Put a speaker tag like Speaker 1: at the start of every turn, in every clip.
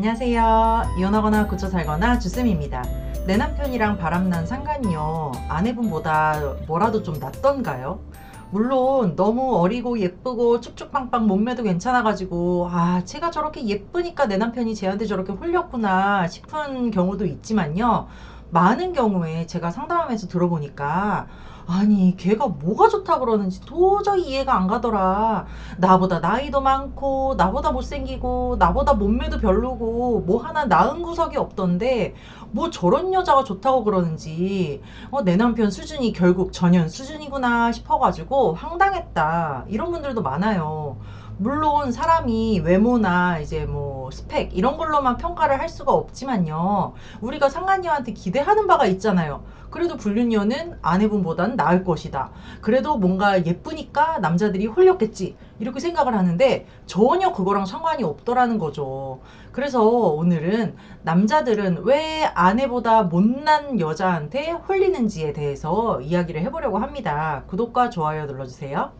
Speaker 1: 안녕하세요. 이혼하거나 고쳐 살거나 주쌤입니다. 내 남편이랑 바람난 상간이요. 아내분보다 뭐라도 좀 낫던가요? 물론 너무 어리고 예쁘고 쭉쭉빵빵 몸매도 괜찮아가지고 제가 저렇게 예쁘니까 내 남편이 쟤한테 저렇게 홀렸구나 싶은 경우도 있지만요. 많은 경우에 제가 상담하면서 들어보니까 아니 걔가 뭐가 좋다 그러는지 도저히 이해가 안 가더라. 나보다 나이도 많고 나보다 못생기고 나보다 몸매도 별로고 뭐 하나 나은 구석이 없던데 뭐 저런 여자가 좋다고 그러는지 내 남편 수준이 결국 전현 수준이구나 싶어가지고 황당했다 이런 분들도 많아요. 물론 사람이 외모나 이제 뭐 스펙 이런 걸로만 평가를 할 수가 없지만요. 우리가 상간녀한테 기대하는 바가 있잖아요. 그래도 불륜녀는 아내분보단 나을 것이다. 그래도 뭔가 예쁘니까 남자들이 홀렸겠지. 이렇게 생각을 하는데 전혀 그거랑 상관이 없더라는 거죠. 그래서 오늘은 남자들은 왜 아내보다 못난 여자한테 홀리는지에 대해서 이야기를 해보려고 합니다. 구독과 좋아요 눌러주세요.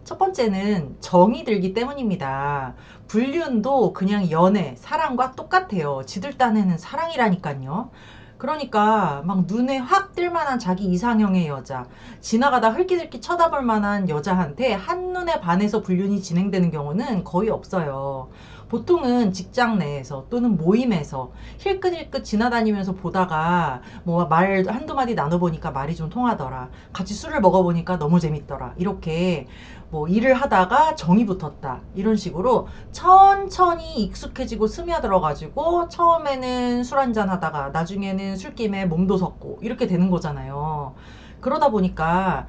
Speaker 1: 첫 번째는 정이 들기 때문입니다. 불륜도 그냥 연애, 사랑과 똑같아요. 지들 딴에는 사랑이라니까요. 그러니까 막 눈에 확 띌 만한 자기 이상형의 여자, 지나가다 흘끼들끼 쳐다볼 만한 여자한테 한눈에 반해서 불륜이 진행되는 경우는 거의 없어요. 보통은 직장 내에서 또는 모임에서 힐끗힐끗 지나다니면서 보다가 뭐 말 한두 마디 나눠보니까 말이 좀 통하더라. 같이 술을 먹어보니까 너무 재밌더라. 이렇게 뭐 일을 하다가 정이 붙었다 이런 식으로 천천히 익숙해지고 스며들어 가지고 처음에는 술 한잔 하다가 나중에는 술김에 몸도 섰고 이렇게 되는 거잖아요. 그러다 보니까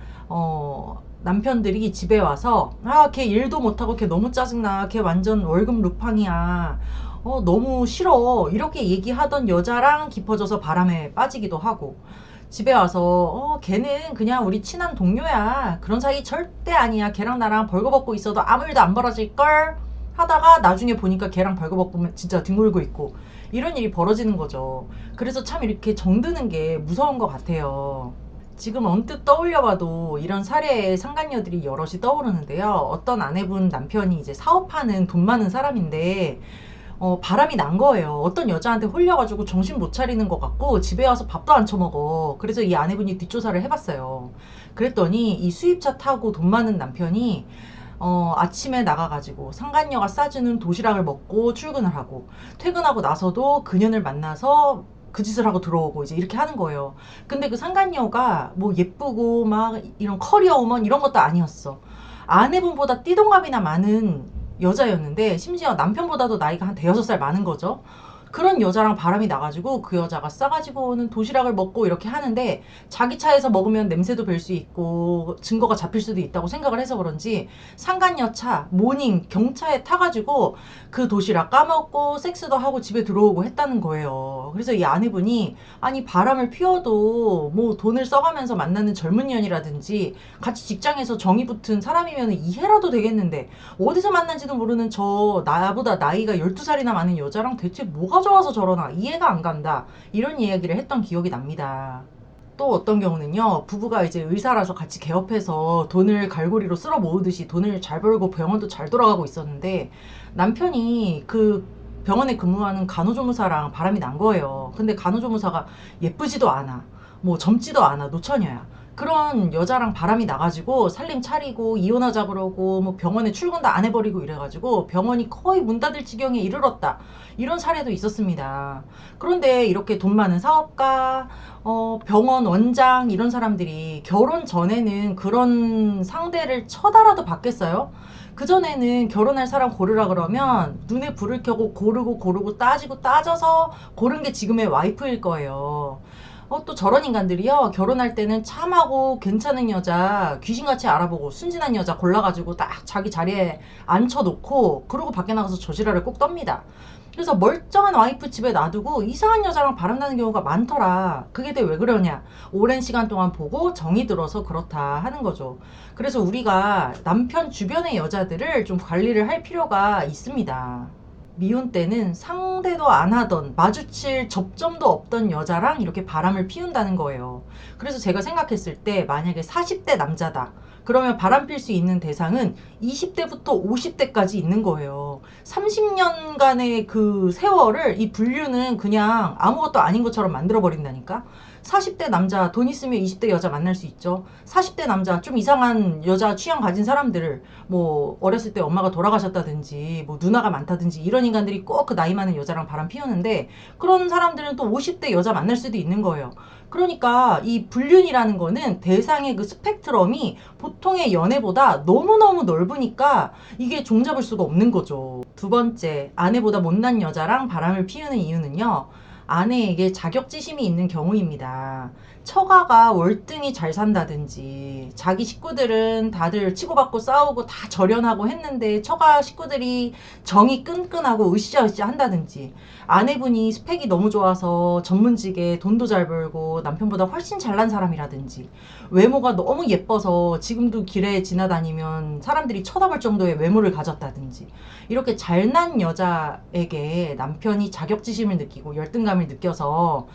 Speaker 1: 남편들이 집에 와서 걔 일도 못하고 걔 너무 짜증나, 걔 완전 월급 루팡이야, 너무 싫어 이렇게 얘기하던 여자랑 깊어져서 바람에 빠지기도 하고, 집에 와서 걔는 그냥 우리 친한 동료야, 그런 사이 절대 아니야, 걔랑 나랑 벌거벗고 있어도 아무 일도 안 벌어질걸 하다가 나중에 보니까 걔랑 벌거벗고 진짜 뒹굴고 있고 이런 일이 벌어지는 거죠. 그래서 참 이렇게 정드는 게 무서운 것 같아요. 지금 언뜻 떠올려봐도 이런 사례의 상간녀들이 여럿이 떠오르는데요. 어떤 아내분 남편이 이제 사업하는 돈 많은 사람인데 바람이 난 거예요. 어떤 여자한테 홀려가지고 정신 못 차리는 것 같고 집에 와서 밥도 안 처먹어. 그래서 이 아내분이 뒷조사를 해봤어요. 그랬더니 이 수입차 타고 돈 많은 남편이 아침에 나가가지고 상간녀가 싸주는 도시락을 먹고 출근을 하고, 퇴근하고 나서도 그년을 만나서 그 짓을 하고 들어오고 이제 이렇게 하는 거예요. 근데 그 상간녀가 뭐 예쁘고 막 이런 커리어 우먼 이런 것도 아니었어. 아내분보다 띠동갑이나 많은 여자였는데 심지어 남편보다도 나이가 한 대여섯 살 많은 거죠. 그런 여자랑 바람이 나가지고 그 여자가 싸가지고 오는 도시락을 먹고 이렇게 하는데, 자기 차에서 먹으면 냄새도 별 수 있고 증거가 잡힐 수도 있다고 생각을 해서 그런지 상간녀 차 모닝 경차에 타가지고 그 도시락 까먹고 섹스도 하고 집에 들어오고 했다는 거예요. 그래서 이 아내분이 아니 바람을 피워도 뭐 돈을 써가면서 만나는 젊은 년이라든지 같이 직장에서 정이 붙은 사람이면 이해라도 되겠는데 어디서 만난지도 모르는 저 나보다 나이가 12살이나 많은 여자랑 대체 뭐가 좋아서 저러나 이해가 안 간다 이런 이야기를 했던 기억이 납니다. 또 어떤 경우는요, 부부가 이제 의사라서 같이 개업해서 돈을 갈고리로 쓸어 모으듯이 돈을 잘 벌고 병원도 잘 돌아가고 있었는데 남편이 그 병원에 근무하는 간호조무사랑 바람이 난 거예요. 근데 간호조무사가 예쁘지도 않아, 뭐 젊지도 않아, 노처녀야. 그런 여자랑 바람이 나가지고 살림 차리고 이혼하자 그러고 뭐 병원에 출근도 안 해버리고 이래가지고 병원이 거의 문 닫을 지경에 이르렀다 이런 사례도 있었습니다. 그런데 이렇게 돈 많은 사업가, 병원 원장 이런 사람들이 결혼 전에는 그런 상대를 쳐다라도 받겠어요? 그전에는 결혼할 사람 고르라 그러면 눈에 불을 켜고 고르고 고르고 따지고 따져서 고른 게 지금의 와이프일 거예요. 또 저런 인간들이요, 결혼할 때는 참하고 괜찮은 여자 귀신같이 알아보고 순진한 여자 골라가지고 딱 자기 자리에 앉혀놓고 그러고 밖에 나가서 저지랄을 꼭 떱니다. 그래서 멀쩡한 와이프 집에 놔두고 이상한 여자랑 바람나는 경우가 많더라. 그게 왜 그러냐, 오랜 시간 동안 보고 정이 들어서 그렇다 하는 거죠. 그래서 우리가 남편 주변의 여자들을 좀 관리를 할 필요가 있습니다. 미혼 때는 상대도 안 하던, 마주칠 접점도 없던 여자랑 이렇게 바람을 피운다는 거예요. 그래서 제가 생각했을 때 만약에 40대 남자다 그러면 바람필 수 있는 대상은 20대부터 50대까지 있는 거예요. 30년간의 그 세월을 이 분류는 그냥 아무것도 아닌 것처럼 만들어버린다니까. 40대 남자 돈 있으면 20대 여자 만날 수 있죠. 40대 남자 좀 이상한 여자 취향 가진 사람들을 뭐 어렸을 때 엄마가 돌아가셨다든지 뭐 누나가 많다든지 이런 인간들이 꼭 그 나이 많은 여자랑 바람 피우는데, 그런 사람들은 또 50대 여자 만날 수도 있는 거예요. 그러니까 이 불륜이라는 거는 대상의 그 스펙트럼이 보통의 연애보다 너무너무 넓으니까 이게 종잡을 수가 없는 거죠. 두 번째, 아내보다 못난 여자랑 바람을 피우는 이유는요, 아내에게 자격지심이 있는 경우입니다. 처가가 월등히 잘 산다든지, 자기 식구들은 다들 치고받고 싸우고 다 절연하고 했는데 처가 식구들이 정이 끈끈하고 으쌰으쌰 한다든지, 아내분이 스펙이 너무 좋아서 전문직에 돈도 잘 벌고 남편보다 훨씬 잘난 사람이라든지, 외모가 너무 예뻐서 지금도 길에 지나다니면 사람들이 쳐다볼 정도의 외모를 가졌다든지, 이렇게 잘난 여자에게 남편이 자격지심을 느끼고 열등감을 느껴서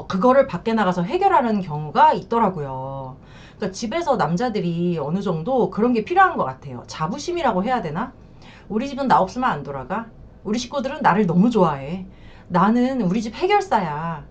Speaker 1: 그거를 밖에 나가서 해결하는 경우가 있더라고요. 그러니까 집에서 남자들이 어느 정도 그런 게 필요한 것 같아요. 자부심이라고 해야 되나? 우리 집은 나 없으면 안 돌아가. 우리 식구들은 나를 너무 좋아해. 나는 우리 집 해결사야.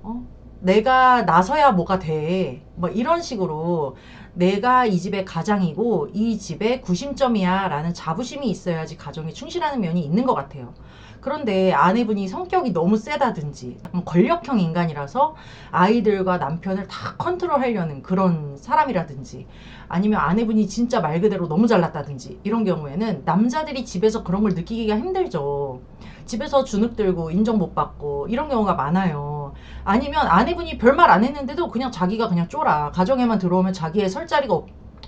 Speaker 1: 어? 내가 나서야 뭐가 돼. 뭐 이런 식으로 내가 이 집의 가장이고 이 집의 구심점이야 라는 자부심이 있어야지 가정에 충실하는 면이 있는 것 같아요. 그런데 아내분이 성격이 너무 세다든지 권력형 인간이라서 아이들과 남편을 다 컨트롤하려는 그런 사람이라든지, 아니면 아내분이 진짜 말 그대로 너무 잘났다든지, 이런 경우에는 남자들이 집에서 그런 걸 느끼기가 힘들죠. 집에서 주눅 들고 인정 못 받고 이런 경우가 많아요. 아니면 아내분이 별말 안 했는데도 그냥 자기가 그냥 쫄아. 가정에만 들어오면 자기의 설 자리가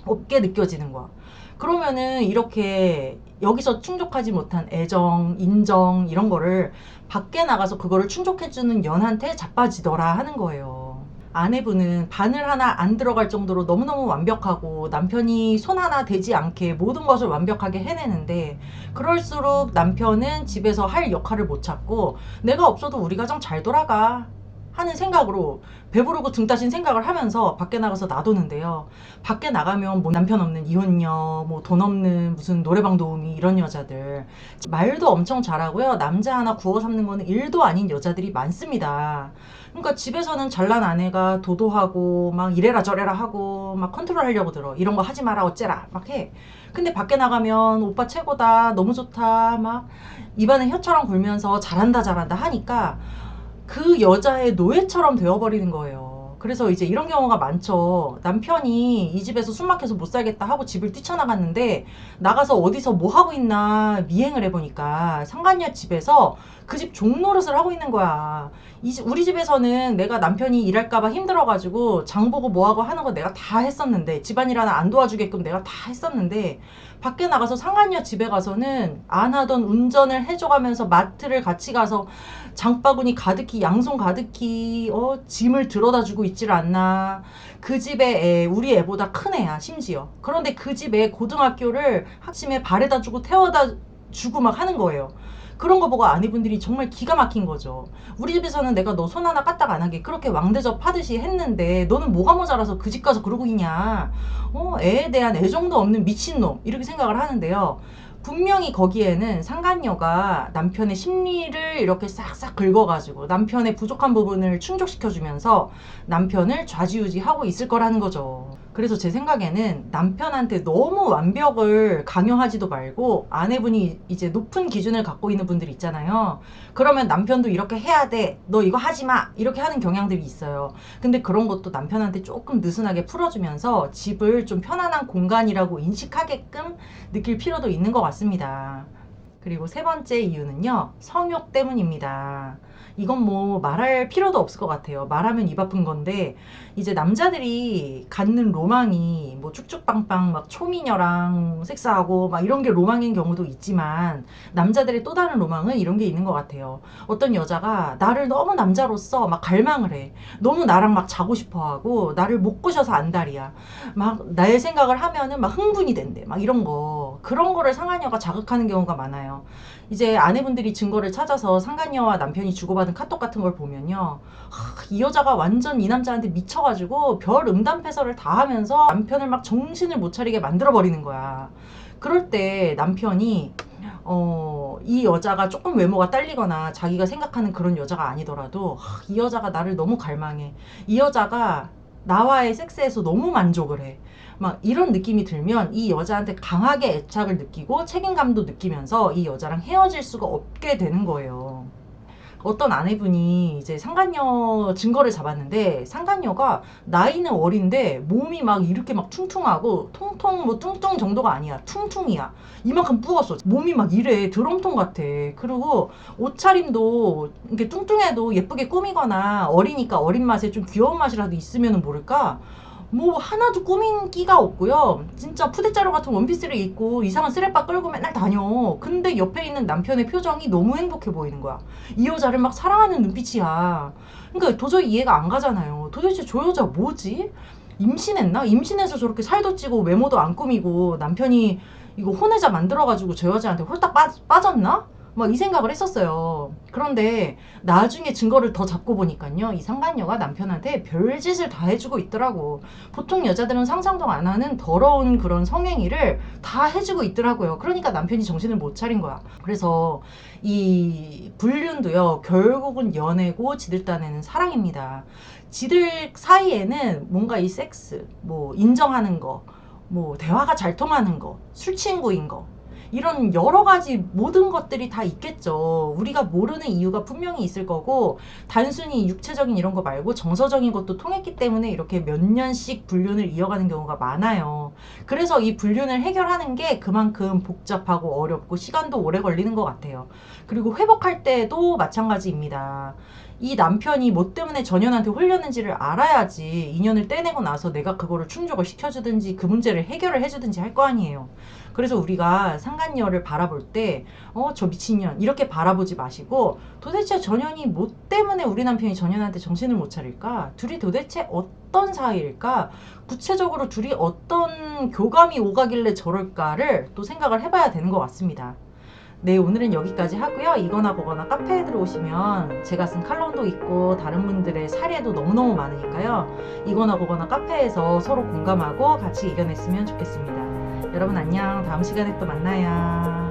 Speaker 1: 없게 느껴지는 거야. 그러면은 이렇게 여기서 충족하지 못한 애정, 인정 이런 거를 밖에 나가서 그거를 충족해주는 연한테 자빠지더라 하는 거예요. 아내분은 바늘 하나 안 들어갈 정도로 너무너무 완벽하고 남편이 손 하나 대지 않게 모든 것을 완벽하게 해내는데, 그럴수록 남편은 집에서 할 역할을 못 찾고 내가 없어도 우리 가정 잘 돌아가 하는 생각으로 배부르고 등 따신 생각을 하면서 밖에 나가서 놔두는데요. 밖에 나가면 뭐 남편 없는 이혼녀, 뭐 돈 없는 무슨 노래방 도우미 이런 여자들, 말도 엄청 잘하고요. 남자 하나 구워 삼는 거는 일도 아닌 여자들이 많습니다. 그러니까 집에서는 잘난 아내가 도도하고 막 이래라 저래라 하고 막 컨트롤 하려고 들어. 이런 거 하지 마라 어째라 막 해. 근데 밖에 나가면 오빠 최고다 너무 좋다 막 입안에 혀처럼 굴면서 잘한다 잘한다 하니까 그 여자의 노예처럼 되어버리는 거예요. 그래서 이제 이런 경우가 많죠. 남편이 이 집에서 숨 막혀서 못 살겠다 하고 집을 뛰쳐나갔는데, 나가서 어디서 뭐 하고 있나 미행을 해보니까 상간녀 집에서 그 집 종노릇을 하고 있는 거야. 우리 집에서는 내가 남편이 일할까봐 힘들어가지고 장 보고 뭐하고 하는 거 내가 다 했었는데, 집안일 하나 안 도와주게끔 내가 다 했었는데, 밖에 나가서 상간녀 집에 가서는 안 하던 운전을 해줘가면서 마트를 같이 가서 장바구니 가득히 양손 가득히 짐을 들어다 주고 있질 않나. 그 집에 애, 우리 애보다 큰 애야 심지어. 그런데 그 집에 고등학교를 아침에 발에다 주고 태워다 주고 막 하는 거예요. 그런 거 보고 아내분들이 정말 기가 막힌 거죠. 우리 집에서는 내가 너 손 하나 까딱 안 하게 그렇게 왕대접 하듯이 했는데 너는 뭐가 모자라서 그 집 가서 그러고 있냐. 애에 대한 애정도 없는 미친놈 이렇게 생각을 하는데요. 분명히 거기에는 상간녀가 남편의 심리를 이렇게 싹싹 긁어가지고 남편의 부족한 부분을 충족시켜주면서 남편을 좌지우지하고 있을 거라는 거죠. 그래서 제 생각에는 남편한테 너무 완벽을 강요하지도 말고, 아내분이 이제 높은 기준을 갖고 있는 분들 있잖아요. 그러면 남편도 이렇게 해야 돼, 너 이거 하지 마 이렇게 하는 경향들이 있어요. 근데 그런 것도 남편한테 조금 느슨하게 풀어주면서 집을 좀 편안한 공간이라고 인식하게끔 느낄 필요도 있는 것 같습니다. 그리고 세 번째 이유는요, 성욕 때문입니다. 이건 뭐 말할 필요도 없을 것 같아요. 말하면 입 아픈 건데, 이제 남자들이 갖는 로망이 뭐 쭉쭉빵빵 막 초미녀랑 섹스하고 막 이런 게 로망인 경우도 있지만, 남자들의 또 다른 로망은 이런 게 있는 것 같아요. 어떤 여자가 나를 너무 남자로서 막 갈망을 해. 너무 나랑 막 자고 싶어 하고 나를 못 꼬셔서 안달이야. 막 나의 생각을 하면은 막 흥분이 된대. 막 이런 거. 그런 거를 상간녀가 자극하는 경우가 많아요. 이제 아내분들이 증거를 찾아서 상간녀와 남편이 주고받는 주고받은 카톡 같은 걸 보면요. 이 여자가 완전 이 남자한테 미쳐가지고 별 음담패설을 다 하면서 남편을 막 정신을 못 차리게 만들어버리는 거야. 그럴 때 남편이 이 여자가 조금 외모가 딸리거나 자기가 생각하는 그런 여자가 아니더라도 이 여자가 나를 너무 갈망해. 이 여자가 나와의 섹스에서 너무 만족을 해. 막 이런 느낌이 들면 이 여자한테 강하게 애착을 느끼고 책임감도 느끼면서 이 여자랑 헤어질 수가 없게 되는 거예요. 어떤 아내분이 이제 상간녀 증거를 잡았는데 상간녀가 나이는 어린데 몸이 막 이렇게 막 퉁퉁하고 통통 뭐 뚱뚱 정도가 아니야. 퉁퉁이야. 이만큼 부었어. 몸이 막 이래. 드럼통 같아. 그리고 옷차림도 이렇게 뚱뚱해도 예쁘게 꾸미거나 어리니까 어린 맛에 좀 귀여운 맛이라도 있으면 모를까 뭐 하나도 꾸민 끼가 없고요. 진짜 푸대자루 같은 원피스를 입고 이상한 쓰레빠 끌고 맨날 다녀. 근데 옆에 있는 남편의 표정이 너무 행복해 보이는 거야. 이 여자를 막 사랑하는 눈빛이야. 그러니까 도저히 이해가 안 가잖아요. 도대체 저 여자 뭐지? 임신했나? 임신해서 저렇게 살도 찌고 외모도 안 꾸미고 남편이 이거 혼외자 만들어가지고 저 여자한테 홀딱 빠졌나? 막 이 생각을 했었어요. 그런데 나중에 증거를 더 잡고 보니까요. 이 상간녀가 남편한테 별짓을 다 해주고 있더라고. 보통 여자들은 상상도 안 하는 더러운 그런 성행위를 다 해주고 있더라고요. 그러니까 남편이 정신을 못 차린 거야. 그래서 이 불륜도요. 결국은 연애고 지들 딴에는 사랑입니다. 지들 사이에는 뭔가 이 섹스, 뭐 인정하는 거, 뭐 대화가 잘 통하는 거, 술 친구인 거 이런 여러 가지 모든 것들이 다 있겠죠. 우리가 모르는 이유가 분명히 있을 거고 단순히 육체적인 이런 거 말고 정서적인 것도 통했기 때문에 이렇게 몇 년씩 불륜을 이어가는 경우가 많아요. 그래서 이 불륜을 해결하는 게 그만큼 복잡하고 어렵고 시간도 오래 걸리는 것 같아요. 그리고 회복할 때도 마찬가지입니다. 이 남편이 뭐 때문에 전현한테 홀렸는지를 알아야지 인연을 떼내고 나서 내가 그거를 충족을 시켜주든지 그 문제를 해결을 해주든지 할 거 아니에요. 그래서 우리가 상간녀를 바라볼 때 저 미친년 이렇게 바라보지 마시고 도대체 전현이 뭐 때문에 우리 남편이 전현한테 정신을 못 차릴까? 둘이 도대체 어떤 사이일까? 구체적으로 둘이 어떤 교감이 오가길래 저럴까를 또 생각을 해봐야 되는 것 같습니다. 네, 오늘은 여기까지 하고요. 이거나 보거나 카페에 들어오시면 제가 쓴 칼럼도 있고 다른 분들의 사례도 너무너무 많으니까요. 이거나 보거나 카페에서 서로 공감하고 같이 이겨냈으면 좋겠습니다. 여러분 안녕. 다음 시간에 또 만나요.